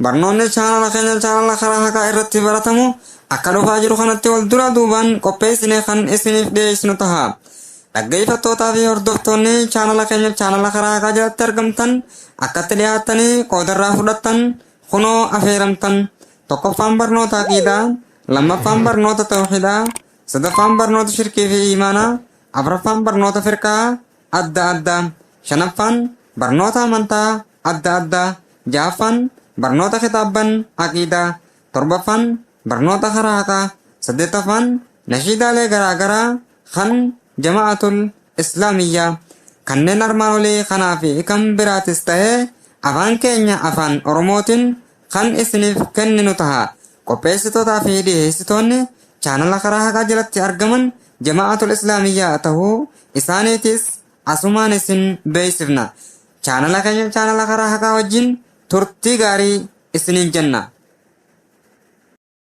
barnoonni chaanala karaa haqaa irratti baratamu akka dhufaa jiru kanatti wal dura duubaan qopheessine kan isiniif dhiyeessinu taha. Dhaggeeffattootaa fi hordoftoonni chaanala karaa haqaa jalatti argamtan akkatti dhiyaattanii qoodarraa fudhattan kunoo affeeramtan. Tokkoffaan barnoota aqiidaa, lammaffaan barnoota tawxiidaa, sadaffaan barnoota shirkii fi iimaanaa, afuraffaan barnoota firqaa adda addaa, shanaffaan barnoota amantaa adda addaa, jahaffaan barnoota kitaabban aqiidaa, torbaffaan barnoota karaa haqaa, saddeettaffaan nashiidaalee garaagaraa kan jama'atul islaamiyyaa. Kanneen armaan olii kanaa fi kan biraatis ta'ee afaan keenya afaan oromootiin kan isiniif kenninu taha. Qopheessitootaa fi dhiyeessitoonni chaanala karaa haqaa jalatti argaman jama'atul islaamiyyaa tahuu isaaniitis asumaan isin beeksifna. Chaanala karaa haqaa wajjin turtii gaarii isiniin jenna.